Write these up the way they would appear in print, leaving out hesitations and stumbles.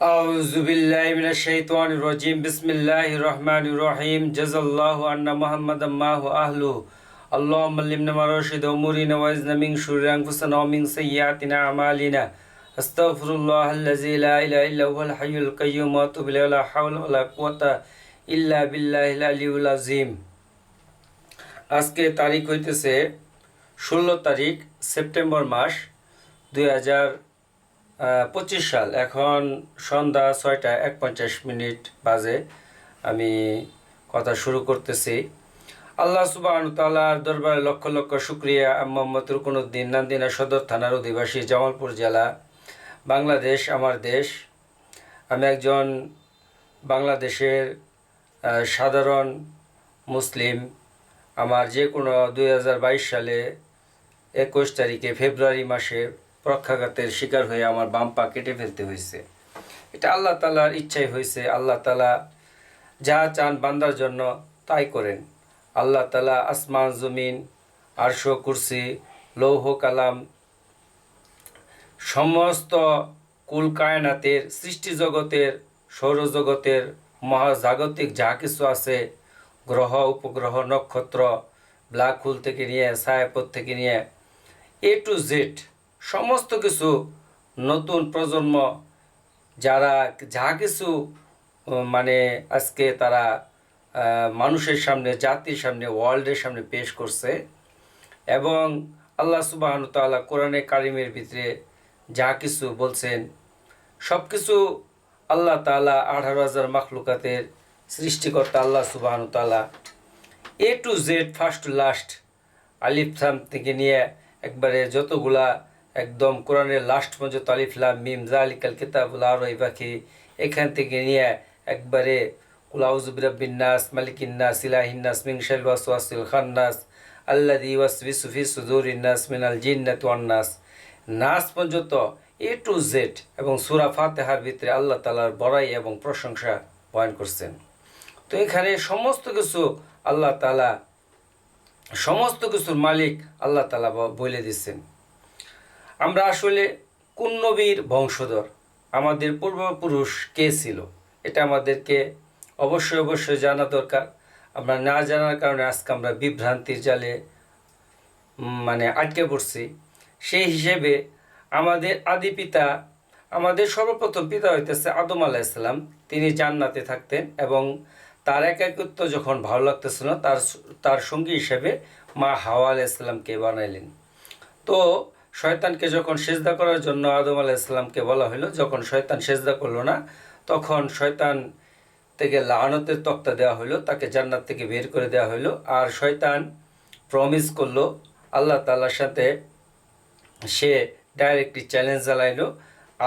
أعوذ بالله من الشيطان الرجيم بسم الله الرحمن الرحيم جزا الله أن محمد ما هو أهله اللهم علمنا ما رشد أمورنا وعزنا من شرور أنفسنا ومن سيئات أعمالنا أستغفر الله الذي لا إله إلا هو الحي القيوم وأتوب إليه ولا حول ولا قوة إلا بالله العلي العظيم আজকে তারিখ হইতেছে 16 তারিখ সেপ্টেম্বর মাস 2025 সাল। এখন সন্ধ্যা 6:51 বাজে। আমি কথা শুরু করতেছি। আল্লাহ সুবহানাহু ওয়া তাআলার দরবারে লক্ষ লক্ষ শুকরিয়া। মোহাম্মদ রুকনুদ্দিন নান্দিনা সদর থানার অধিবাসী, জামালপুর জেলা, বাংলাদেশ আমার দেশ। আমি একজন বাংলাদেশের সাধারণ মুসলিম। আমার যে কোনো 2022 সালে 21 তারিখে ফেব্রুয়ারি মাসে পক্ষাঘাতের শিকার হয়ে আমার বাম পা কেটে ফেলতে হয়েছে। এটা আল্লাহ তাআলার ইচ্ছাই হয়েছে। আল্লাহ তাআলা যা চান বান্দার জন্য তাই করেন। আল্লাহ তাআলা আসমান জমিন, আরশ কুরসি, লৌহ কালাম, সমস্ত কুল কায়নাতের, সৃষ্টি জগতের, সৌরজগতের, মহাজাগতিক যা কিছু আছে, গ্রহ উপগ্রহ নক্ষত্র, ব্ল্যাক হোল থেকে নিয়ে ছায়াপথ থেকে নিয়ে A to Z সমস্ত কিছু, নতুন প্রজন্ম যারা যা কিছু মানে আজকে তারা মানুষের সামনে, জাতির সামনে, ওয়ার্ল্ডের সামনে পেশ করছে। এবং আল্লাহ সুবহানাহু ওয়া তাআলা কোরআনে কারিমের ভিতরে যা কিছু বলছেন সব কিছু আল্লাহ তাআলা 18,000 মাখলুকাতের সৃষ্টিকর্তা আল্লাহ সুবহানাহু ওয়া তাআলা A to Z first to last, আলিফ লাম থেকে নিয়ে একবারে যতগুলা একদম কোরআনের লাস্ট পর্যন্ত আলিফ লাম মিম যালিকাল কিতাবুল লা রাইবা ফিহি, এখান থেকে নিয়ে একবারে কুল আউযু বিরাব্বিন নাস মালিকিন নাস ইলাহিন নাস মিন শাররিল ওয়াসওয়াসিল খান্নাস আল্লাযী ইউওয়াসওয়িসু ফি সুদুরিন নাস মিনাল জিন্নাতি ওয়ান নাস, নাস পর্যন্ত A to Z। এবং সূরা ফাতিহার ভিতরে আল্লাহ তাআলার বড়াই এবং প্রশংসা বয়ান করছেন। তো এখানে সমস্ত কিছু আল্লাহ তাআলা, সমস্ত কিছুর মালিক আল্লাহ তাআলা বলে দিচ্ছেন। আমরা আসলে কোন নবীর বংশধর, আমাদের পূর্বপুরুষ কে ছিল, এটা আমাদেরকে অবশ্যই জানা দরকার। আমরা না জানার কারণে আজকে আমরা বিভ্রান্তির জালে আটকে পড়ছি। সেই হিসেবে আমাদের আদি পিতা, আমাদের সর্বপ্রথম পিতা হইতেছে আদম আলাইহিস সালাম। তিনি জান্নাতে থাকতেন এবং তার একাকিত্ব যখন ভালো লাগতেছিল না, তার সঙ্গী হিসেবে মা হাওয়া আলাইহিস সালামকে বানাইলেন। তো শয়তানকে যখন সেজদা করার জন্য আদম আলাইহিস সালামকে বলা হলো, যখন শয়তান সেজদা করলো না, তখন শয়তান থেকে লাআনতের তক্তা দেওয়া হলো, তাকে জান্নাত থেকে বের করে দেওয়া হলো। আর শয়তান প্রমিস করলো আল্লাহ তাআলার সাথে, সে ডাইরেক্টলি চ্যালেঞ্জ জানাইলো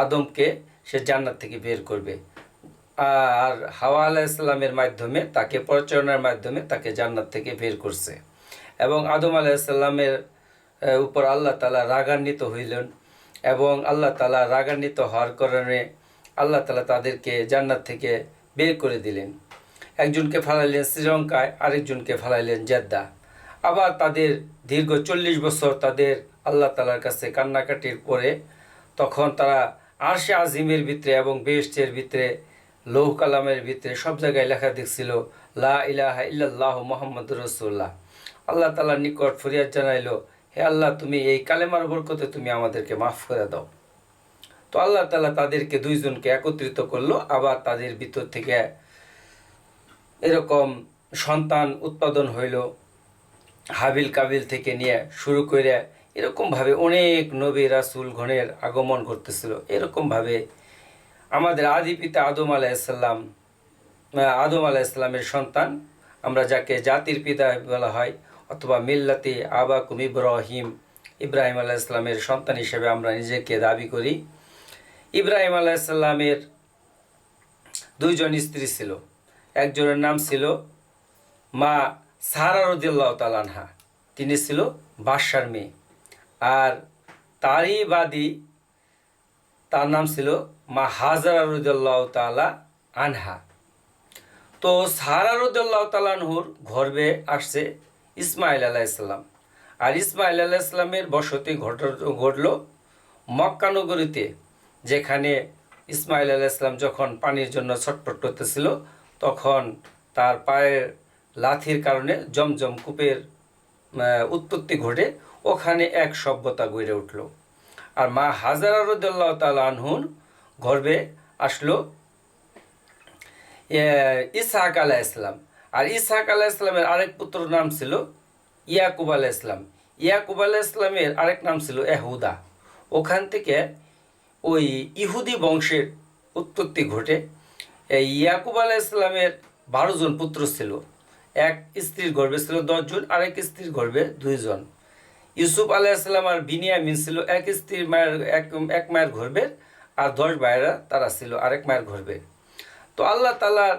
আদমকে সে জান্নাত থেকে বের করবে। আর হাওয়া আলাইহিস সালামের মাধ্যমে, তাকে প্ররোচনার মাধ্যমে তাকে জান্নাত থেকে বের করছে। এবং আদম আলাইহিস সালামের উপর আল্লাহ তাআলা রাগান্বিত হইলেন এবং আল্লাহ তাআলা রাগান্বিত হওয়ার কারণে আল্লাহ তাআলা তাদেরকে জান্নাত থেকে বের করে দিলেন। একজনকে ফালাইলেন শ্রীলঙ্কায়, আরেকজনকে ফালাইলেন জেদ্দা। আবার তাদের দীর্ঘ 40 বছর তাদের আল্লাহ তাআলার কাছে কান্নাকাটির পরে তখন তারা আরশে আজিমের ভিতরে এবং বেহেশতের ভিতরে, লৌহ কালামের ভিতরে সব জায়গায় লেখা দেখছিল লা ইলাহা ইল্লাল্লাহু মুহাম্মাদুর রাসূলুল্লাহ। আল্লাহ তাআলার নিকট ফরিয়াদ জানাইলো, হে আল্লাহ, তুমি এই কালেমার বরকতে তুমি আমাদেরকে মাফ করে দাও। তো আল্লাহ তাআলা তাদেরকে দুইজনকে একত্রিত করলো। আবার তাদের ভিতর থেকে এরকম সন্তান উৎপাদন হইল, হাবিল কাবিল থেকে নিয়ে শুরু করে এরকমভাবে অনেক নবী রাসূল গণের আগমন করতেছিল। এরকমভাবে আমাদের আদি পিতা আদম আলাইহিস সালামের সন্তান, আমরা যাকে জাতির পিতা বলা হয়, অথবা মিল্লাতি আবাকুম ইব্রাহিম আলাইহিস সালামের সন্তান হিসেবে আমরা নিজেকে দাবি করি। ইব্রাহিম আলাইহিস সালামের দুইজন স্ত্রী ছিল। একজনের নাম ছিল মা সারা রাদিয়াল্লাহু তাআলা আনহা, তিনি ছিল বাদশার মেয়ে। আর তারই বাদী, তার নাম ছিল মা হাজারা রাদিয়াল্লাহু তাআলা আনহা। তো সারা রাদিয়াল্লাহু তাআলা আনহুর গর্ভে আসছে ইসমাইল আলাইহিস সালাম। আর ইসমাইল আলাইহিস সালামের বসতি ঘটল মক্কা নগরীতে, যেখানে ইসমাইল আলাইহিস যখন পানির জন্য ছটফট করতেছিল, তখন তার পায়ের লাথির কারণে জমজম কূপের উৎপত্তি ঘটে, ওখানে এক সভ্যতা গড়ে উঠল। আর মা হাজারা রাদিয়াল্লাহু তাআলা আনহুর গর্ভে আসলো ইসহাক আলাইহিস সালাম। আর ইসহাক আলাইহিস সালামের আরেক পুত্র নাম ছিল ইয়াকুব আলাইহিস সালাম। ইয়াকুব আলাইহিস সালামের আরেক নাম ছিল এহুদা। ওখান থেকে ওই ইহুদি বংশের উৎপত্তি ঘটে। এই ইয়াকুব আলাইহিস সালামের 12 জন পুত্র ছিল। এক স্ত্রীর গর্ভে ছিল 10 জন, আরেক স্ত্রীর গর্ভে 2 জন। ইউসুফ আলাইহিস সালাম আর বিনিয়ামিন ছিল এক স্ত্রীর মায়ের এক মায়ের গর্ভের, আর 10 ভাইয়েরা তারা ছিল আরেক মায়ের গর্ভে। তো আল্লাহ তাআলার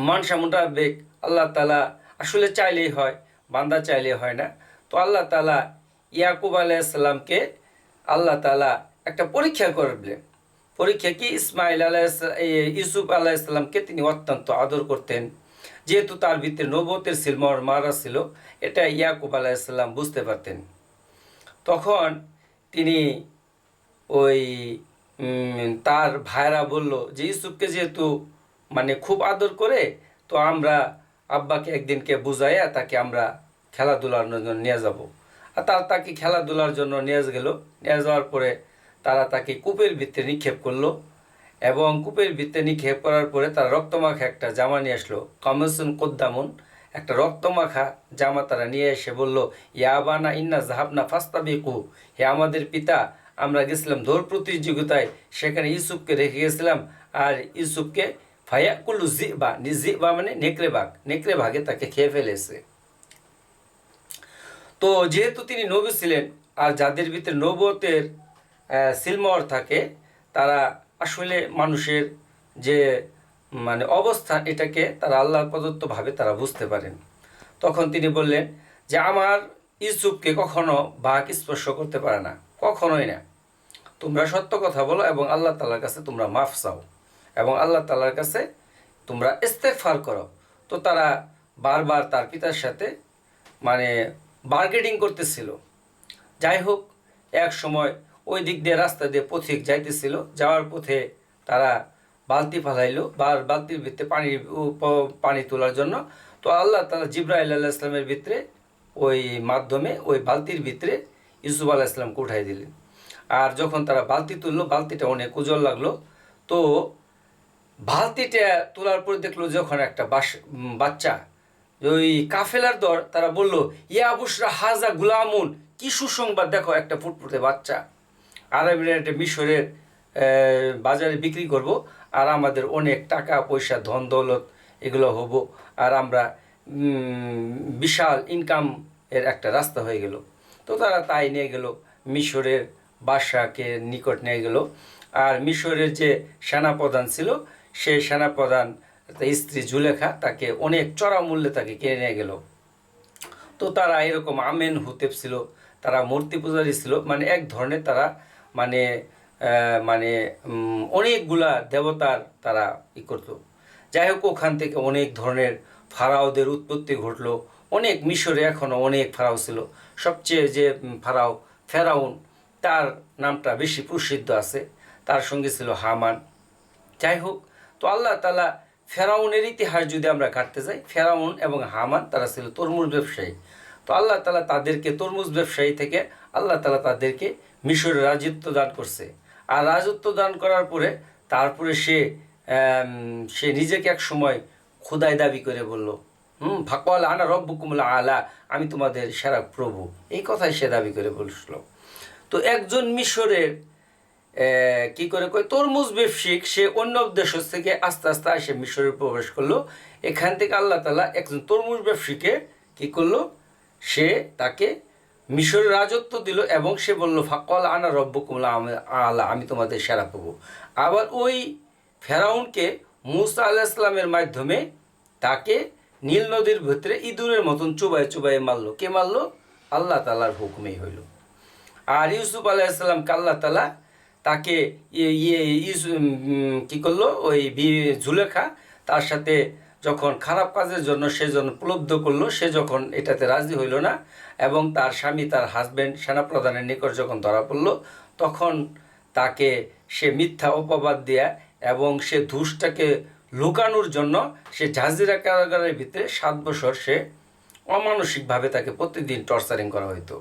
মানসা মোতাবেক আল্লাহ তাআলা আসলে চাইলেই হয়, বান্দা চাইলেই হয় না। তো আল্লাহ তাআলা ইয়াকুব আলাইহিস সালামকে আল্লাহ তাআলা একটা পরীক্ষা করলেন। পরীক্ষা কি? ইউসুফ আলাইহিস সালামকে তিনি অত্যন্ত আদর করতেন, যেহেতু তার ভিতরে নবুয়তের সিলমোহর মারা ছিল, এটা ইয়াকুব আলাইহিস সালাম বুঝতে পারতেন। তখন তিনি ওই তার ভাইরা বলল যে ইউসুফকে যেহেতু মানে খুব আদর করে, তো আমরা আব্বাকে একদিনকে বুঝাইয়া তাকে আমরা খেলাধুলার জন্য নিয়ে যাব। আর তাকে খেলাধুলার জন্য নিয়ে গেল। নিয়ে যাওয়ার পরে তারা তাকে কূপের ভিতরে নিক্ষেপ করলো, এবং কূপের ভিতরে নিক্ষেপ করার পরে তারা রক্তমাখা একটা জামা নিয়ে আসলো, কামিসুন কুদ্দামুন, একটা রক্তমাখা জামা তারা নিয়ে এসে বলল, ইয়াবানা ইন্না জাহাবনা ফাস্তাবিকু, হে আমাদের পিতা, আমরা গেছিলাম দৌড় প্রতিযোগিতায়, সেখানে ইউসুফকে রেখে গেছিলাম, আর ইউসুফকে ফায়াকুলু জিবা, জিবা মানে নেকড়ে ভাগে তাকে খেয়ে ফেলেছে। তো যেহেতু তিনি নবী ছিলেন, আর যাদের ভিতরে নবুয়তের সিলমোহর থাকে, তারা আসলে মানুষের যে মানে অবস্থান, এটাকে তারা আল্লাহ প্রদত্তভাবে তারা বুঝতে পারেন। তখন তিনি বললেন যে আমার ইউসুফকে কখনো বাঘ স্পর্শ করতে পারে না, কখনোই না। তোমরা সত্য কথা বলো এবং আল্লাহ তাআলার কাছে তোমরা মাফ চাও এবং আল্লাহ তাআলার কাছে তোমরা ইস্তেগফার করো। তো তারা বারবার তার পিতার সাথে মানে বার্গেনিং করতেছিল। যাই হোক, এক সময় ওই দিক দিয়ে রাস্তা দিয়ে পথিক যাইতেছিল, যাওয়ার পথে তারা বালতি ফালাইলো, বালতির ভিতরে পানি তোলার জন্য। তো আল্লাহ তাআলা জিবরাইল আলাইহিস সালামের ভিতরে ওই মাধ্যমে ওই বালতির ভিতরে ইউসুফ আলাইহিস সালামকে উঠাই দিলেন। আর যখন তারা বালতি তুললো, বালতিটা অনেক উজ্জ্বল লাগলো। তো বালতিটা তোলার পরে দেখলো যখন একটা বাচ্চা, ওই কাফেলার দর, তারা বলল, ইয়া বুশরা হাজা গুলামুন, কি সুসংবাদ, দেখো একটা ফুটফুটে বাচ্চা, আরবের একটা মিশরের বাজারে বিক্রি করব, আর আমাদের অনেক টাকা পয়সা ধন দৌলত এগুলো হব, আর আমরা বিশাল ইনকাম এর একটা রাস্তা হয়ে গেল। তো তারা তাই নিয়ে গেল, মিশরের বাদশাকে নিকট নিয়ে গেল। আর মিশরের যে সেনাপ্রধান ছিল, সেই সেনাপ্রধান স্ত্রী জুলেখা তাকে অনেক চড়া মূল্যে তাকে কিনে নিয়ে গেল। তো তারা এরকম আমেন হুতেব ছিল, তারা মূর্তি পূজারী ছিল, মানে এক ধরনের তারা মানে মানে অনেকগুলা দেবতার তারা করতো। যাই হোক, ওখান থেকে অনেক ধরনের ফারাওদের উৎপত্তি ঘটলো। অনেক মিশরে এখনও অনেক ফারাও ছিল। সবচেয়ে যে ফেরাউন, তার নামটা বেশি প্রসিদ্ধ আছে, তার সঙ্গে ছিল হামান। যাই হোক, তো আল্লাহ তাআলা ফেরাউনের ইতিহাস যদি আমরা কাটতে যাই, ফেরাউন এবং হামান তারা ছিল তরমুজ ব্যবসায়ী। তো আল্লাহ তাআলা তাদেরকে তরমুজ ব্যবসায়ী থেকে আল্লাহ তাআলা তাদেরকে মিশরের রাজত্ব দান করছে। আর রাজত্ব দান করার পরে তারপরে সে নিজেকে এক সময় খোদাই দাবি করে বলল, ফাকাল আনা রব্বুকুমুল আলা, আমি তোমাদের সেরা প্রভু, এই কথাই সে দাবি করে বলছিল। তো একজন মিশরের কি করে কয় তরমুজ ব্যবসায়িক, সে অন্য দেশ থেকে আস্তে আস্তে এসে মিশরে প্রবেশ করলো। এখান থেকে আল্লাহ তাআলা একজন তরমুজ ব্যবসায়ীকে কি করলো, সে তাকে মিশরের রাজত্ব দিল, এবং সে বলল, ফাকাল আনা রব্বুকুমুল আলা, আমি তোমাদের সেরা প্রভু। আবার ওই ফেরাউনকে মূসা আলাইহিস সালামের মাধ্যমে তাকে নীল নদীর ভিতরে ইঁদুরের মতন চুবাই মারলো। কে মারলো? আল্লাহ তাআলার হুকুমেই হইল। আর ইউসুফ আলাইহিস সালামকে আল্লাহ তাআলা তাকে কি করলো, ওই জুলেখা তার সাথে যখন খারাপ কাজের জন্য সে যখন প্রলুব্ধ করলো, সে যখন এটাতে রাজি হইল না, এবং তার স্বামী, তার হাজব্যান্ড সেনাপ্রধানের নিকট যখন ধরা পড়লো, তখন তাকে সে মিথ্যা অপবাদ দেয়া এবং সে দুষ্টাকে লুকানোর জন্য সে জাজিরা কারাগারের ভিতরে 7 বছর সে অমানসিকভাবে তাকে প্রতিদিন টর্চারিং করা হইতো।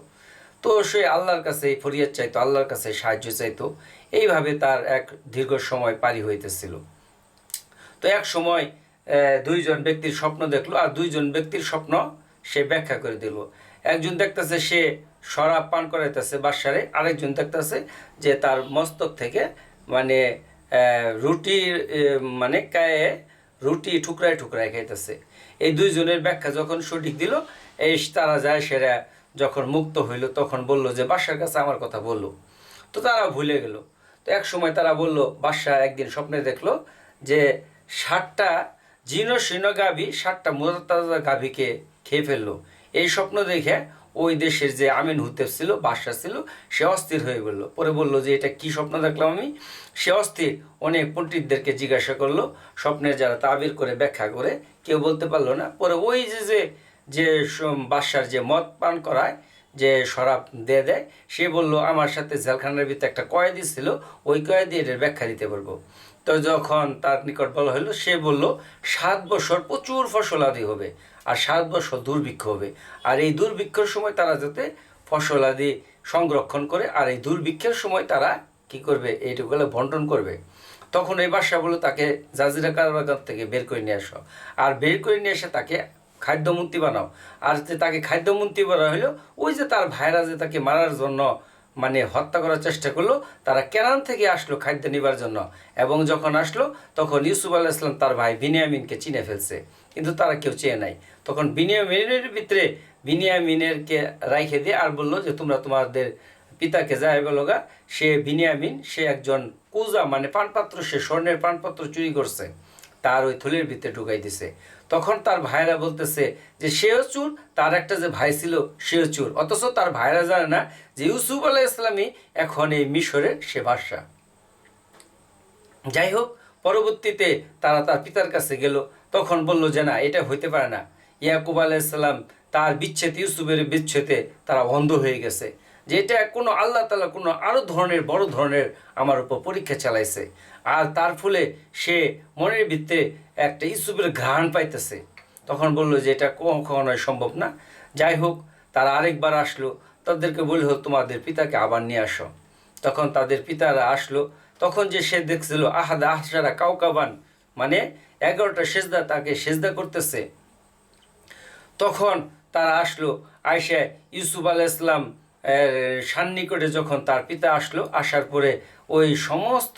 তো সে আল্লাহর কাছে ফরিয়াদ চাইতো, আল্লাহর কাছে সাহায্য চাইতো। এইভাবে তার এক দীর্ঘ সময় পারি হইতেছিল। তো এক সময় 2 জন ব্যক্তির স্বপ্ন দেখলো, আর 2 জন ব্যক্তির স্বপ্ন সে ব্যাখ্যা করে দিল। একজন দেখতেছে সে শরাব পান করাইতেছে বাদশারে, আরেকজন দেখতেছে যে তার মস্তক থেকে মানে রুটির মানে গায়ে রুটি টুকরায় টুকরায় খাইতেছে। এই 2 জনের ব্যাখ্যা যখন সঠিক দিল, এই তারা যায় সেরা যখন মুক্ত হইল তখন বলল যে বাদশার কাছে আমার কথা বললো। তো তারা ভুলে গেল। তো এক সময় তারা বলল, বাদশা একদিন স্বপ্নে দেখলো যে 7টা জীর্ণ গাভী 7টা মোতাজা গাভীকে খেয়ে ফেললো। এই স্বপ্ন দেখে ওই দেশের যে আমিন হুতেব ছিল, বাদশা ছিল, সে অস্থির হয়ে বলল। পরে বলল যে এটা কি স্বপ্ন দেখলাম আমি। সে অস্থির, অনেক পণ্ডিতদেরকে জিজ্ঞাসা করলো, স্বপ্নের যারা তাবির করে ব্যাখ্যা করে, কেউ বলতে পারলো না। পরে ওই যে বাদশার যে মদ পান করায়, যে শরাব দিয়ে দেয়, সে বলল আমার সাথে জেলখানার ভিতরে একটা কয়েদি ছিল, ওই কয়েদি এটার ব্যাখ্যা দিতে পারবো। তো যখন তার নিকট বলা হলো, সে বলল 7 বছর প্রচুর ফসলাদি হবে, আর 7 বছর দুর্ভিক্ষ হবে। আর এই দুর্ভিক্ষের সময় তারা যাতে ফসলাদি সংরক্ষণ করে, আর এই দুর্ভিক্ষের সময় তারা কি করবে, এইটুকুগুলো বন্টন করবে। তখন এই বাদশা বলল তাকে জাজিরা কারাগার থেকে বের করে নিয়ে আসো, আর বের করে নিয়ে এসে তাকে খাদ্যমন্ত্রী বানাও। আর যে তাকে খাদ্যমন্ত্রী বানা হলো, ওই যে তার ভাইরা যে তাকে মারার জন্য মানে হত্যা করার চেষ্টা করলো, তারা কেনান থেকে আসলো খাদ্য নিবার জন্য। এবং যখন আসলো তখন ইউসুফ আলাইহিস সালাম তার ভাই বিনিয়ামিনকে চিনে ফেলছে, কিন্তু তারা কেউ চেয়ে নাই। তখন বিনিয়ামিনের ভিতরে বিনিয়ামিনেরকে রাইখে দিয়ে আর বললো যে তোমরা তোমাদের পিতাকে যায় বলোগা, সে বিনিয়ামিন সে একজন কুজা মানে পানপাত্র, সে স্বর্ণের পানপাত্র চুরি করছে, তার ওই থলির ভিতরে ঢুকাই দিছে। তখন তার ভাইরা বলতেছে যে সেও চুর, তার একটা যে ভাই ছিল সেও চুর, অথচ তার ভাইরা জানে না যে ইউসুফ আলাইহিস সালামই এখন এই মিশরের সে বাদশা। যাই হোক, পরবর্তীতে তারা তার পিতার কাছে গেল, তখন বলল যে না, এটা হইতে পারে না। ইয়াকুব আলাইহিস সালাম তার বিচ্ছেদ, ইউসুফের বিচ্ছেদে তারা অন্ধ হয়ে গেছে, যে এটা কোনো আল্লাহ তাআলা কোনো আরও ধরনের বড় ধরনের আমার উপর পরীক্ষা চালাইছে। আর তার ফলে সে মনের ভিতরে একটা ইউসুফের ঘ্রাণ পাইতেছে। তখন বলল যে এটা কখনোই সম্ভব না। যাই হোক, তারা আরেকবার আসলো, তাদেরকে বলল তোমাদের পিতাকে আবার নিয়ে আসো। তখন তাদের পিতারা আসলো, তখন যে সে দেখছিল আহাদা আহসারা কাউকাবান মানে 11টা সেজদা তাকে সেজদা করতেছে। তখন তারা আসলো, আয়সা ইউসুফ আলাইহিস সালাম সান্নিকটে যখন তার পিতা আসলো, আসার পরে ওই সমস্ত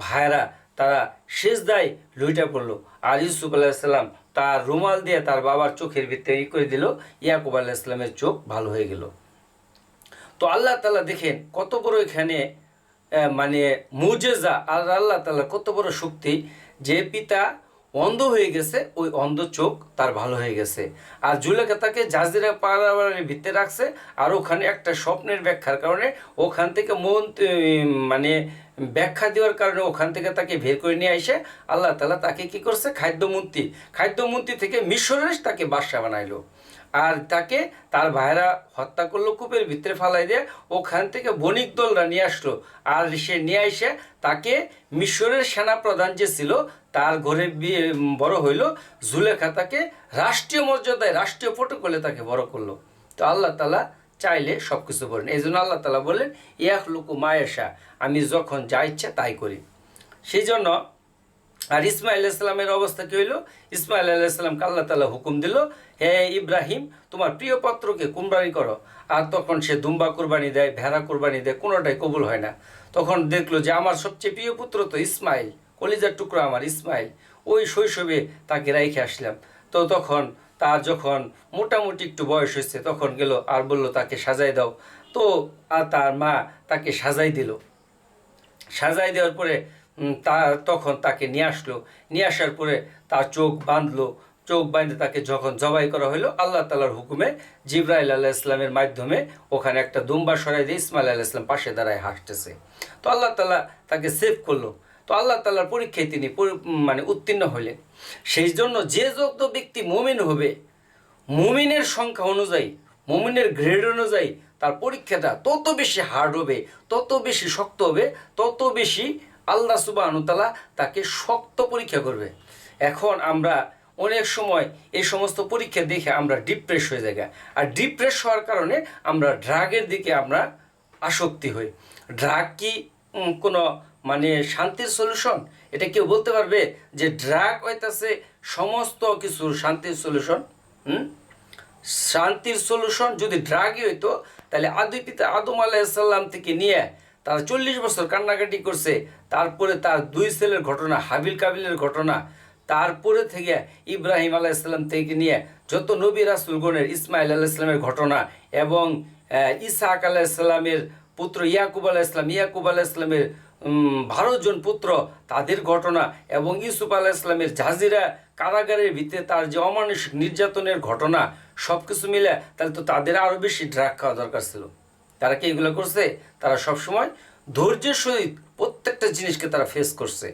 ভাইরা তারা সেজদায় লুইটা পড়লো। আর ইউসুফ আলাইহিস সালাম তার রুমাল দিয়ে তার বাবার চোখের ভিতরে করে দিল, ইয়াকুব আলাইহিস সালামের চোখ ভালো হয়ে গেল। তো আল্লাহ তাআলা দেখেন কত বড় এখানে মানে মুজেজা, আর আল্লাহ তাআলা কত বড় শক্তি, যে পিতা অন্ধ হয়ে গেছে ওই অন্ধ চোখ তার ভালো হয়ে গেছে। আর জুলেখা তাকে জাজিরা পাড়ার ভিতরে রাখছে, আর ওখানে একটা স্বপ্নের ব্যাখ্যার কারণে ওখান থেকে মানে ব্যাখ্যা দেওয়ার কারণে ওখান থেকে তাকে বের করে নিয়ে এসে আল্লাহ তাআলা তাকে কি করছে, খাদ্যমন্ত্রী থেকে মিশরের তাকে বাদশা বানাইলো। আর তাকে তার ভাইরা হত্যা করলো, কূপের ভিতরে ফালাই দিয়ে ওখান থেকে বণিক দলরা নিয়ে আসলো। আর সে নিয়ে এসে তাকে মিশরের সেনাপ্রধান যে ছিল তার ঘরে বড় হইল। জুলেখা তাকে রাষ্ট্রীয় মর্যাদায় রাষ্ট্রীয় প্রটোকলে তাকে বড় করলো। তো আল্লাহ তাআলা চাইলে সব কিছু করেন। এই জন্য আল্লাহ তাআলা বলেন ইয়াখলুকু মা ইয়াশা, আমি যখন যা ইচ্ছা তাই করি। সেই জন্য আর ইসমাইল আলাইহিস সালামের অবস্থা কী হইল, ইসমাইল আলাইহিস সালামকে আল্লাহ তাআলা হুকুম দিল, হে ইব্রাহিম তোমার প্রিয় পাত্রকে কুরবানি করো। আর তখন সে দুম্বা কুরবানি দেয়, ভেড়া কুরবানি দেয়, কোনোটাই কবুল হয় না। তখন দেখলো যে আমার সবচেয়ে প্রিয় পুত্র তো ইসমাইল, কলিজার টুকরা আমার ইসমাইল, ওই শৈশবে তাকে রাইখে আসলাম। তো তখন তার যখন মোটামুটি একটু বয়স হয়েছে তখন গেল আর বলল তাকে সাজাই দাও। তো আর তার মা তাকে সাজাই দিল। সাজাই দেওয়ার পরে তখন তাকে নিয়ে আসলো। নিয়ে আসার পরে তার চোখ বাঁধলো। চোখ বাঁধে তাকে যখন জবাই করা হলো, আল্লাহ তাআলার হুকুমে জিবরাইল আলাইহিস সালামের মাধ্যমে ওখানে একটা দুম্বা সরাই দিয়ে ইসমাইল আলাইহিস সালাম পাশে দাঁড়ায় হাসতেছে। তো আল্লাহ তাআলা তাকে সেভ করলো। তো আল্লাহ তাআলার পরীক্ষায় তিনি মানে উত্তীর্ণ হলেন। সেই জন্য যে যত ব্যক্তি মুমিন হবে, মুমিনের সংখ্যা অনুযায়ী, মুমিনের গ্রেড অনুযায়ী তার পরীক্ষাটা তত বেশি হার্ড হবে, তত বেশি শক্ত হবে, তত বেশি আল্লাহ সুবহানাহু ওয়া তাআলা তাকে শক্ত পরীক্ষা করবে। এখন আমরা অনেক সময় এই সমস্ত পরীক্ষা দেখে আমরা ডিপ্রেস হয়ে যাই, আর ডিপ্রেস হওয়ার কারণে আমরা ড্রাগের দিকে আমরা আসক্তি হই। ড্রাগ কি কোনো মানে শান্তির সলিউশন? এটা কেউ বলতে পারবে যে ড্রাগ হইতেছে সমস্ত কিছুর শান্তির সলিউশন? শান্তির সলিউশন যদি ড্রাগই হইতো, তাহলে আদি পিতা আদম আলাইহিস সালাম থেকে নিয়ে তারা 40 বছর কান্নাকাটি করছে, তারপরে তার 2 ছেলের ঘটনা, হাবিল কাবিলের ঘটনা, তারপরে থেকে ইব্রাহিম আলাইহিস সালাম থেকে নিয়ে যত নবী রাসূলগণের, ইসমাইল আলাইহিস সালামের ঘটনা, এবং ইসহাক আলাইহিস সালামের পুত্র ইয়াকুব আলাইহিস সালাম, ইয়াকুব আলাইহিস সালামের 12 জন পুত্র, তাদের ঘটনা, এবং ইউসুফ আলাইহিস সালামের জাজিরা কারাগারের ভিতরে তার যে অমানুষিক নির্যাতনের ঘটনা, সব কিছু মিলে তাহলে তো তাদের আরও বেশি ড্রাগ খাওয়া দরকার ছিল। তারা কি এগুলো করছে? তারা সবসময় ধৈর্যের সহিত প্রত্যেকটা জিনিসকে তারা ফেস করছে,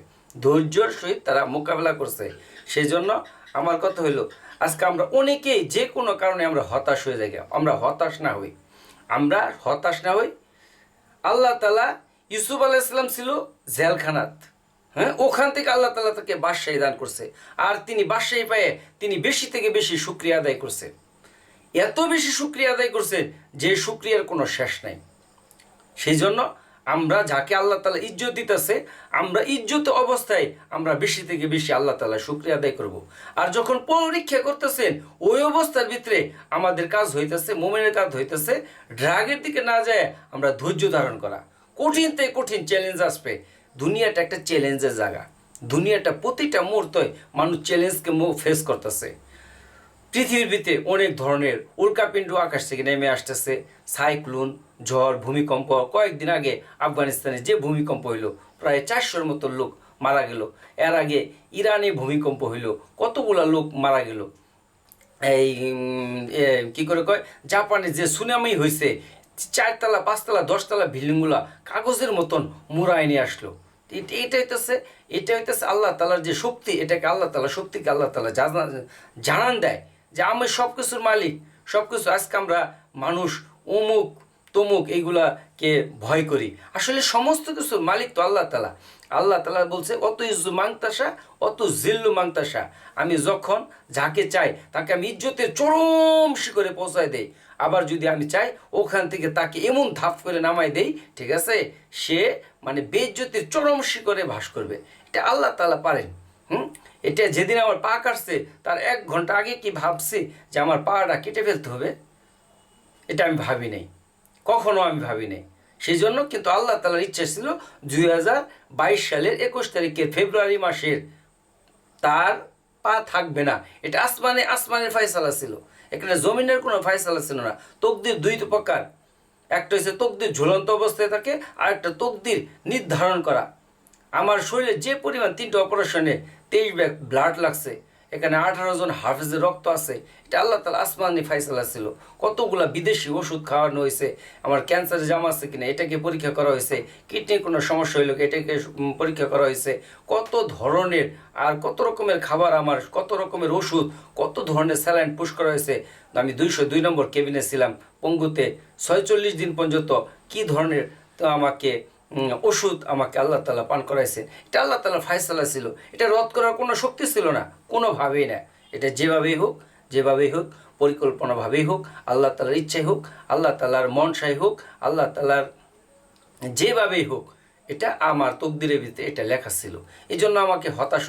ধৈর্যের সহিত তারা মোকাবেলা করছে। সেই জন্য আমার কথা হইল, আজকে আমরা অনেকেই যে কোনো কারণে আমরা হতাশ হয়ে যাই। আমরা হতাশ না হই, আমরা হতাশ না হই। আল্লাহ তাআলা, ইউসুফ আলাইহিস সালাম ছিল জেলখানাত, হ্যাঁ, ওখান থেকে আল্লাহ তাআলা তাকে বাদশাহী দান করছে, আর তিনি বাদশাহী পেয়ে তিনি বেশি থেকে বেশি শুকরিয়া আদায় করছে। এত বেশি শুকরিয়া আদায় করছে যে শুকরিয়ার কোনো শেষ নাই। সেই জন্য আমরা যাকে আল্লাহ তাআলা ইজ্জত দিতেছে, আমরা ইজ্জত অবস্থায় আমরা বেশি থেকে বেশি আল্লাহ তাআলা শুকরিয়া আদায় করব। আর যখন পরীক্ষা করতেছেন ওই অবস্থার ভিতরে আমাদের কাজ হইতেছে, মুমিনের কাজ হইতেছে ড্রাগের দিকে না যায় আমরা ধৈর্য ধারণ করা। কঠিন থেকে কঠিন চ্যালেঞ্জ আসবে। দুনিয়াটা একটা চ্যালেঞ্জের জায়গা, দুনিয়াটা প্রতিটা মুহূর্তে মানুষ চ্যালেঞ্জকে ফেস করতেছে। পৃথিবীর ভিতরে অনেক ধরনের উল্কাপিণ্ড আকাশ থেকে নেমে আসতেছে, সাইক্লোন, ঝড়, ভূমিকম্প। কয়েকদিন আগে আফগানিস্তানে যে ভূমিকম্প হইল, প্রায় 400-র মতো লোক মারা গেল। এর আগে ইরানে ভূমিকম্প হইল, কতগুলা লোক মারা গেল। এই কি করে কয়, জাপানে যে সুনামি হয়েছে, 4 তলা 5 তলা 10 তলা বিল্ডিংগুলা কাগজের মতন মুড়ায় নিয়ে আসলো। এটা হইতেছে আল্লাহ তাআলার যে শক্তি, এটাকে আল্লাহ তাআলা শক্তিকে আল্লাহ তাআলা জানান দেয় যে আমি সব কিছুর মালিক, সব কিছু। আজকে আমরা মানুষ অমুক তমুক এইগুলাকে ভয় করি, আসলে সমস্ত কিছুর মালিক তো আল্লাহ তাআলা। আল্লাহ তাআলা বলছে অত ইজ্জু মাংতাসা অত জিল্লু মাংতাসা, আমি যখন যাকে চাই তাকে আমি ইজ্জতের চরম শিখরে পৌঁছায় দেই, আবার যদি আমি চাই ওখান থেকে তাকে এমন ধাপ করে নামাই দেই, ঠিক আছে, সে মানে বেইজ্জতির চরম শিখরে ভাস করবে। এটা আল্লাহ তাআলা পারেন। এটা যেদিন আমার পা কাটছে তার 1 ঘন্টা আগে কি ভাবছি যে আমার পাটা কেটে ফেলতে হবে? এটা আমি ভাবি নাই, কখনো আমি ভাবি নাই। সেই জন্য কিন্তু আল্লাহ তাআলার ইচ্ছা ছিল 2022 সালের 21 তারিখের ফেব্রুয়ারি মাসের তার পা থাকবে না। এটা আসমানের ফয়সালা ছিল, এখানে জমিনের কোনো ফয়সালা ছিল না। তকদির 2 প্রকার, একটা হচ্ছে তকদির ঝুলন্ত অবস্থায় থাকে, আর একটা তকদির নির্ধারণ করা। আমার শরীরে যে পরিমাণ 3টা অপারেশনে 23 ব্যাগ ব্লাড লাগছে, এখানে 18 জন হাফেজের রক্ত আছে, এটা আল্লাহ তাআলা আসমানি ফাইসালা ছিল। কতগুলা বিদেশি ওষুধ খাওয়ানো হয়েছে, আমার ক্যান্সার জাম আছে কিনা এটাকে পরীক্ষা করা হয়েছে, কিডনির কোনো সমস্যা হইলো এটাকে পরীক্ষা করা হয়েছে, কত ধরনের আর কত রকমের খাবার, আমার কত রকমের ওষুধ, কত ধরনের স্যালাইন পুশ করা হয়েছে। আমি 202 নম্বর কেবিনে ছিলাম পঙ্গুতে 46 দিন পর্যন্ত। কি ধরনের তো আমাকে ওষুধ আমাকে আল্লাহ তাআলা পান করাইছেন, এটা আল্লাহ তাআলার ফায়সালা ছিল। এটা রদ করার কোনো শক্তি ছিল না, কোনোভাবেই না। এটা যেভাবেই হোক পরিকল্পনাভাবেই হোক, আল্লাহ তাআলার ইচ্ছাই হোক, আল্লাহ তাআলার মনসাই হোক, আল্লাহ তাআলার যেভাবেই হোক, এটা আমার তকদিরের ভিতরে এটা লেখা ছিল। এই জন্য আমাকে হতাশ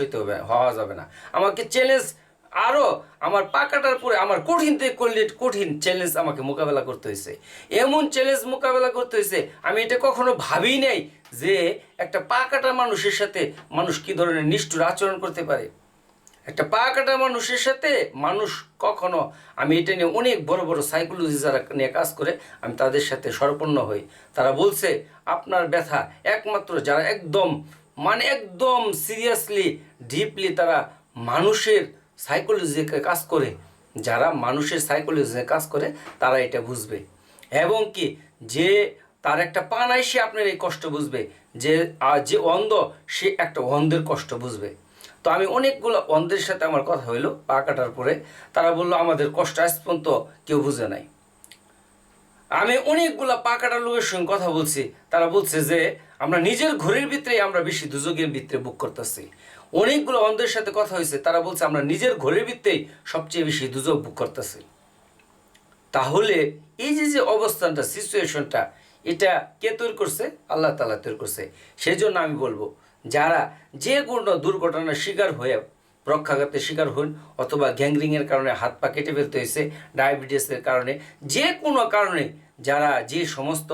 হওয়া যাবে না। আমাকে চ্যালেঞ্জ আরও আমার পা কাটার পরে আমার কঠিন থেকে কঠিন চ্যালেঞ্জ আমাকে মোকাবেলা করতে হয়েছে। এমন চ্যালেঞ্জ মোকাবেলা করতে হয়েছে আমি এটা কখনো ভাবি নাই যে একটা পা কাটা মানুষের সাথে মানুষ কী ধরনের নিষ্ঠুর আচরণ করতে পারে। একটা পা কাটা মানুষের সাথে মানুষ কখনো, আমি এটা নিয়ে অনেক বড় বড় সাইকোলজি যারা নিয়ে কাজ করে আমি তাদের সাথে সরপন্ন হই। তারা বলছে আপনার ব্যথা একমাত্র যারা একদম সিরিয়াসলি ডিপলি তারা মানুষের সাইকোলজিকে কাজ করে, যারা মানুষের সাইকোলজিতে কাজ করে তারা এটা বুঝবে। এবং কি যে তার একটা পা নাই সে আপনার এই কষ্ট বুঝবে, যে অন্ধ সে একটা অন্ধের কষ্ট বুঝবে। তো আমি অনেকগুলো অন্ধের সাথে আমার কথা হইলো পা কাটার পরে, তারা বললো আমাদের কষ্ট আজ পর্যন্ত কেউ বুঝে নাই। আমি অনেকগুলা পাকাটা লোকের সঙ্গে কথা বলছি, তারা বলছে যে আমরা নিজের ঘরের ভিতরে আমরা বেশি দুযোগের ভিতরে বুক করতেছি। অনেকগুলো অন্ধের সাথে কথা হয়েছে, তারা বলছে আমরা নিজের ঘরের ভিতরেই সবচেয়ে বেশি দুযোগ বুক করতেছি। তাহলে এই যে অবস্থানটা, সিচুয়েশনটা, এটা কে তৈরি করছে? আল্লাহ তাআলা তৈরি করছে। সেই জন্য আমি বলবো, যারা যে কোনো দুর্ঘটনার শিকার হয়ে রক্ষাঘাতের শিকার হন, অথবা গ্যাংরিংয়ের কারণে হাত পা কেটে ফেলতে হয়েছে, ডায়াবেটিসের কারণে, যে কোনো কারণে যারা যে সমস্ত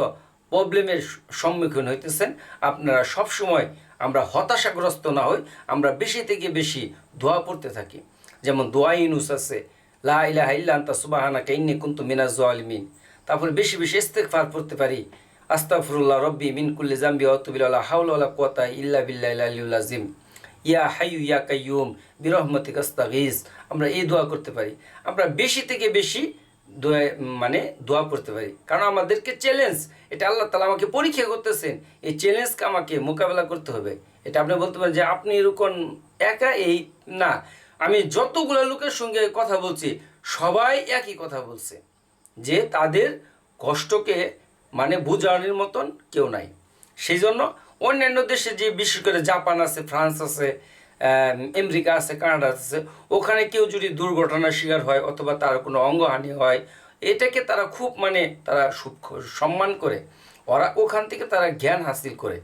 প্রবলেমের সম্মুখীন হইতেছেন, আপনারা সবসময় আমরা হতাশাগ্রস্ত না হই, আমরা বেশি থেকে বেশি দোয়া পড়তে থাকি। যেমন দোয়া ইউনুস আছে, লা ইলাহা ইল্লা আনতা সুবহানাকা ইন্নী কুনতু মিনাজ জালিমিন। তারপরে বেশি বেশি ইস্তেগফার পড়তে পারি, আস্তাগফিরুল্লাহ রব্বি মিন কুল্লি যামবি ওয়া আতুবু ইলাইহি, লা হাওলা ওয়ালা কুওয়াতা ইল্লা বিল্লাহিল আলিয়্যিল আযীম, ইয়া হাইয়ু ইয়া কাইয়্যুম বিরহমাতিকা আস্তাগীস। আমরা এই দোয়া করতে পারি। আমরা বেশি থেকে বেশি দোয়া দোয়া করতে পারি, কারণ আমাদেরকে চ্যালেঞ্জ, এটা আল্লাহ তাআলা আমাকে পরীক্ষা করতেছেন, এই চ্যালেঞ্জকে আমাকে মোকাবেলা করতে হবে। এটা আপনি বলতে পারেন যে আপনি এরকম একা, এই না, আমি যতগুলো লোকের সঙ্গে কথা বলছি সবাই একই কথা বলছে, যে তাদের কষ্টকে বোঝানোর মতন কেউ নাই। সেই জন্য অন্যান্য দেশে, যে বিশেষ করে জাপান আছে, ফ্রান্স আছে, আমেরিকা আছে, কানাডা আছে, ওখানে কেউ যদি দুর্ঘটনার শিকার হয় অথবা তার কোনো অঙ্গহানি হয়, এটাকে তারা খুব তারা সম্মান করে, ওরা ওখান থেকে তারা জ্ঞান হাসিল করে,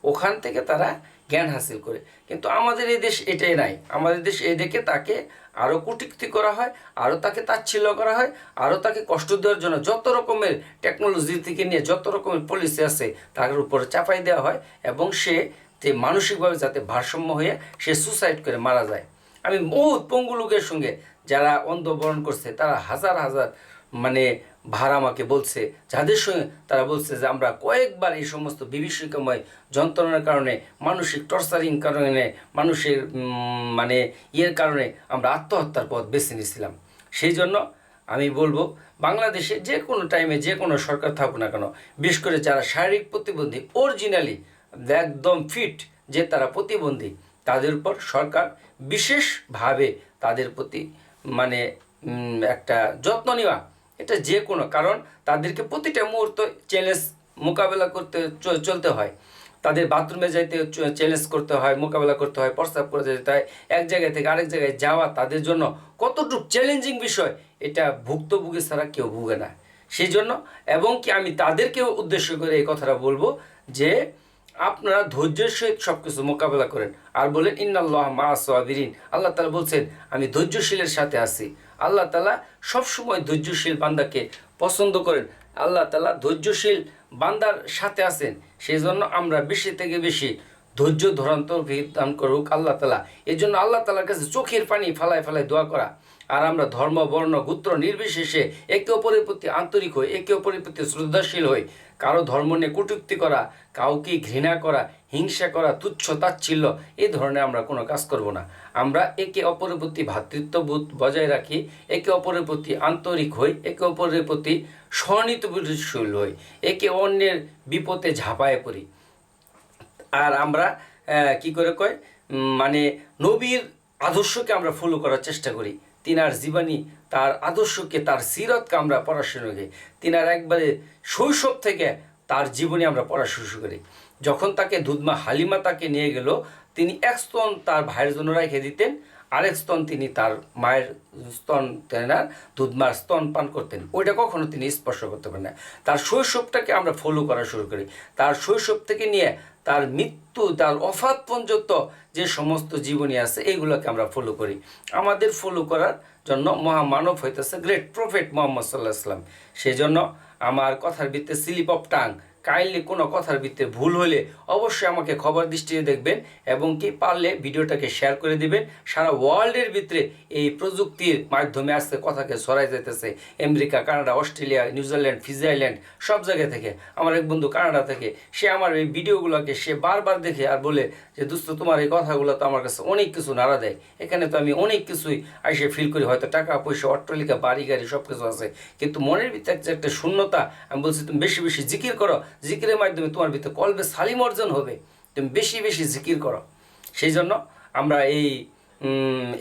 ওখান থেকে তারা জ্ঞান হাসিল করে। কিন্তু আমাদের এই দেশ এটাই নাই। আমাদের দেশ এই দেখে তাকে আরও কটূক্তি করা হয়, আরও তাকে তাচ্ছিল্য করা হয়, আরও তাকে কষ্ট দেওয়ার জন্য যত রকমের টেকনোলজি থেকে নিয়ে যত রকমের পলিসি আছে তার উপর চাপাই দেওয়া হয়, এবং সে মানসিকভাবে যাতে ভারসাম্য হয়ে সে সুসাইড করে মারা যায়। আমি বহুত পঙ্গু লোকের সঙ্গে যারা অন্ধবরণ করছে, তারা হাজার হাজার ভাড়া আমাকে বলছে, যাদের সঙ্গে তারা বলছে যে আমরা কয়েকবার এই সমস্ত বিভীষিকাময় যন্ত্রণার কারণে, মানসিক টর্চারিং কারণে, মানুষের ইয়ের কারণে আমরা আত্মহত্যার পথ বেছে নিয়েছিলাম। সেই জন্য আমি বলবো, বাংলাদেশে যে কোনো টাইমে যে কোনো সরকার থাকুক না কেন, বিশেষ করে যারা শারীরিক প্রতিবন্ধী, অরিজিনালি একদম ফিট, যে তারা প্রতিবন্ধী, তাদের উপর সরকার বিশেষভাবে তাদের প্রতি একটা যত্ন নেওয়া, এটা যে কোনো, কারণ তাদেরকে প্রতিটা মুহূর্ত চ্যালেঞ্জ মোকাবেলা করতে চলতে হয়। তাদের বাথরুমে যাইতে চ্যালেঞ্জ করতে হয়, মোকাবেলা করতে হয়, প্রস্রাব করে যেতে হয়, এক জায়গা থেকে আরেক জায়গায় যাওয়া তাদের জন্য কতটুকু চ্যালেঞ্জিং বিষয়, এটা ভুক্তভোগী ছাড়া কেউ ভুগে না। সেই জন্য, এবং কি আমি তাদেরকেও উদ্দেশ্য করে এই কথাটা বলবো যে আপনারা ধৈর্যের সহিত সব কিছু মোকাবেলা করেন, আর বলেন ইন্নাল্লাহা মা'আস সাবিরিন। আল্লাহ তাআলা বলছেন আমি ধৈর্যশীলের সাথে আছি। আল্লাহ তাআলা সবসময় ধৈর্যশীল বান্দাকে পছন্দ করেন, আল্লাহ তাআলা ধৈর্যশীল বান্দার সাথে আছেন। সেই জন্য আমরা বেশি থেকে বেশি ধৈর্য ধরার তৌফিক দান করুক আল্লাহ তাআলা। এই জন্য আল্লাহ তাআলার কাছে চোখের পানি ফেলায় ফেলায় দোয়া করা, আর আমরা ধর্ম বর্ণ গোত্র নির্বিশেষে একে অপরের প্রতি আন্তরিক হই, একে অপরের প্রতি শ্রদ্ধাশীল হই। কারো ধর্ম নিয়ে কটূক্তি করা, কাউকে ঘৃণা করা, হিংসা করা, তুচ্ছ তাচ্ছিল্য, এই ধরনের আমরা কোনো কাজ করব না। আমরা একে অপরের প্রতি ভ্রাতৃত্ববোধ বজায় রাখি, একে অপরের প্রতি আন্তরিক হই, একে অপরের প্রতি সহানুভূতিশীল হই, একে অন্যের বিপদে ঝাঁপায় পড়ি। আর আমরা কি করে কয় নবীর আদর্শকে আমরা ফলো করার চেষ্টা করি, তিনার জীবনী, তার আদর্শকে, তার সিরতকে আমরা পড়াশোনা করি। তিনার একবারে শৈশব থেকে তার জীবনী আমরা পড়া শুরু করি। যখন তাকে দুধমা হালিমা তাকে নিয়ে গেল, তিনি এক স্তন তার ভাইয়ের জন্য রেখে দিতেন, আরেক স্তন তিনি তার মায়ের স্তন, তেনার দুধমার স্তন পান করতেন, ওইটা কখনো তিনি স্পর্শ করতে পারেন না। তার শৈশবটাকে আমরা ফলো করা শুরু করি। তার শৈশব থেকে নিয়ে তার মৃত্যু, তার অফাত পর্যন্ত যে সমস্ত জীবনী আছে, এইগুলোকে আমরা ফলো করি। আমাদের ফলো করার জন্য মহামানব হইতেছে গ্রেট প্রফেট মুহাম্মদ সাল্লাল্লাহু আলাইহি ওয়াসাল্লাম। সেই জন্য আমার কথার ভিত্তিতে স্লিপ অফ টাং, কাইন্ডলি কোনো কথার ভিত্তিতে ভুল হলে অবশ্যই আমাকে খবর দৃষ্টিতে দেখবেন, এবং কি পারলে ভিডিওটাকে শেয়ার করে দিবেন। সারা ওয়ার্ল্ডের ভিতরে এই প্রযুক্তির মাধ্যমে আজকে কথাকে ছড়াই যেতেছে, America, Canada, Australia, New Zealand, Fiji island, সব জায়গা থেকে। আমার এক বন্ধু কানাডা থেকে, সে আমার এই ভিডিওগুলোকে সে বারবার দেখে আর বলে যে দোস্ত, তোমার এই কথাগুলো তো আমার কাছে অনেক কিছু নাড়া দেয়, এখানে তো আমি অনেক কিছুই আইসে ফিল করি, হয়তো টাকা পয়সা, অট্টালিকা, বাড়ি গাড়ি সব কিছু আছে, কিন্তু মনের ভিতরে একটা শূন্যতা। আমি বলছি তুমি বেশি বেশি জিকির করো, জিকিরের মাধ্যমে তোমার ভিতরে কলবে সালিম অর্জন হবে, তুমি বেশি বেশি জিকির করো। সেই জন্য আমরা এই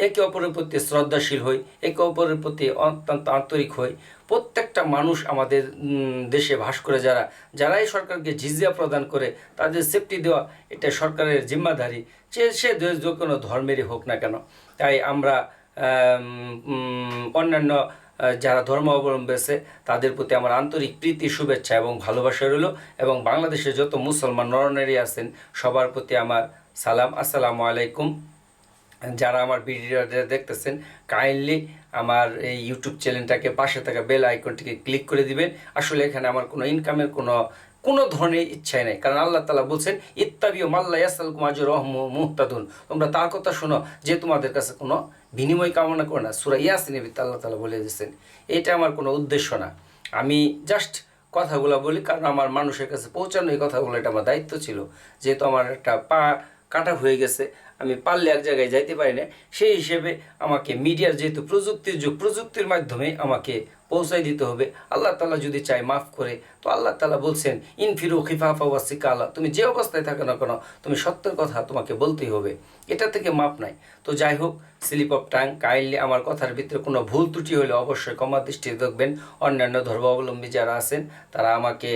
একে অপরের প্রতি শ্রদ্ধাশীল হই, একে অপরের প্রতি অত্যন্ত আন্তরিক হই। প্রত্যেকটা মানুষ আমাদের দেশে বাস করে যারাই সরকারকে জিজিয়া প্রদান করে তাদের সেফটি দেওয়া এটা সরকারের জিম্মাদারি, সে যে কোনো ধর্মেরই হোক না কেন। তাই আমরা অন্যান্য যারা ধর্ম অবলম্বী আছে তাদের প্রতি আমার আন্তরিক প্রীতি, শুভেচ্ছা এবং ভালোবাসা রইল। এবং বাংলাদেশে যত মুসলমান নরনারী আছেন সবার প্রতি আমার সালাম, আসসালামু আলাইকুম। যারা আমার ভিডিওটা দেখতেছেন কাইন্ডলি আমার এই ইউটিউব চ্যানেলটাকে পাশে থাকা বেল আইকনটিকে ক্লিক করে দিবেন। আসলে এখানে আমার কোনো ইনকামের কোনো ধরনের ইচ্ছাই নেই, কারণ আল্লাহ তাআলা বলছেন ইত্তাবিউ মাল্লা ইয়াসআলকুম আজরাহু মুহতাদুন, তোমরা তার কথা শোনো যে তোমাদের কাছে কোনো বিনিময় কামনা করে না। সূরা ইয়াসিনের ভিতরে আল্লাহ তাআলা বলে দিয়েছেন। এটা আমার কোনো উদ্দেশ্য না, আমি জাস্ট কথাগুলো বলি কারণ আমার মানুষের কাছে পৌঁছানো এই কথাগুলো এটা আমার দায়িত্ব ছিল। যেহেতু আমার একটা পা কাটা হয়ে গেছে, আমি পারলে এক জায়গায় যাইতে পারি না, সেই হিসেবে আমাকে মিডিয়ার যেহেতু প্রযুক্তির যুগ, প্রযুক্তির মাধ্যমে আমাকে পৌঁছাই দিতে হবে। আল্লাহ তাআলা যদি চাই মাফ করে, তো আল্লাহ তাআলা বলছেন ইনফিরু খিফাফা ওয়া সিকালা, তুমি যে অবস্থায় থাকো না কেন তুমি সত্যের কথা তোমাকে বলতেই হবে, এটা থেকে মাপ নাই। তো যাই হোক, স্লিপ অফ টাং, কাইন্ডলি আমার কথার ভিতরে কোনো ভুল ত্রুটি হলে অবশ্যই ক্ষমা দৃষ্টিতে দেখবেন। অন্যান্য ধর্মাবলম্বী যারা আছেন তারা আমাকে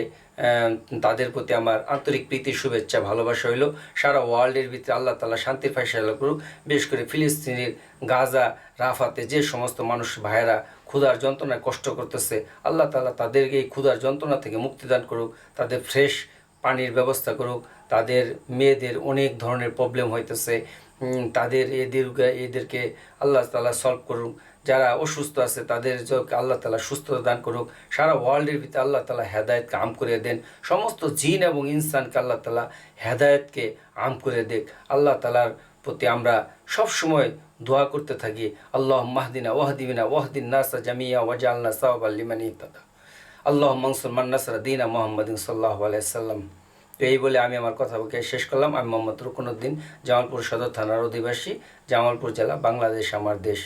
তাদের প্রতি আমার আন্তরিক প্রীতি, শুভেচ্ছা, ভালোবাসা হইল। সারা ওয়ার্ল্ডের ভিতরে আল্লাহ তাআলা শান্তির ফয়সালা করুক। বিশেষ করে ফিলিস্তিনের গাজা, রাফাতে যে সমস্ত মানুষ ভাইয়েরা ক্ষুধার যন্ত্রণায় কষ্ট করতেছে, আল্লাহ তাআলা তাদেরকে এই ক্ষুধার যন্ত্রণা থেকে মুক্তিদান করুক, তাদের ফ্রেশ পানির ব্যবস্থা করুক। তাদের মেয়েদের অনেক ধরনের প্রবলেম হইতেছে, তাদের এদেরকে আল্লাহ তাআলা সলভ করুক। যারা অসুস্থ আছে তাদের আল্লাহ তাআলা সুস্থতা দান করুক। সারা ওয়ার্ল্ডের ভিতরে আল্লাহ তাআলা হেদায়েতকে আম করে দেন। সমস্ত জিন এবং ইনসানকে আল্লাহ তাআলা হেদায়েতকে আম করে দেখ। আল্লাহ তাআলার প্রতি আমরা সবসময় দোয়া করতে থাকি, আল্লাহুম্মা হদিনা ওয়াহদিনা ওয়াহদিন নাসা জামিয়া ওয়াজআলনা সাওয়াবাল লিমান ইহতাদা, আল্লাহুম্মা আনসুর মান নাসারা দীনা মুহাম্মাদিন সাল্লাল্লাহু আলাইহি ওয়াসাল্লাম। তো এই বলে আমি আমার কথাকে শেষ করলাম। আমি মোহাম্মদ রুকনউদ্দিন, জামালপুর সদর থানার অধিবাসী, জামালপুর জেলা, বাংলাদেশ আমার দেশ।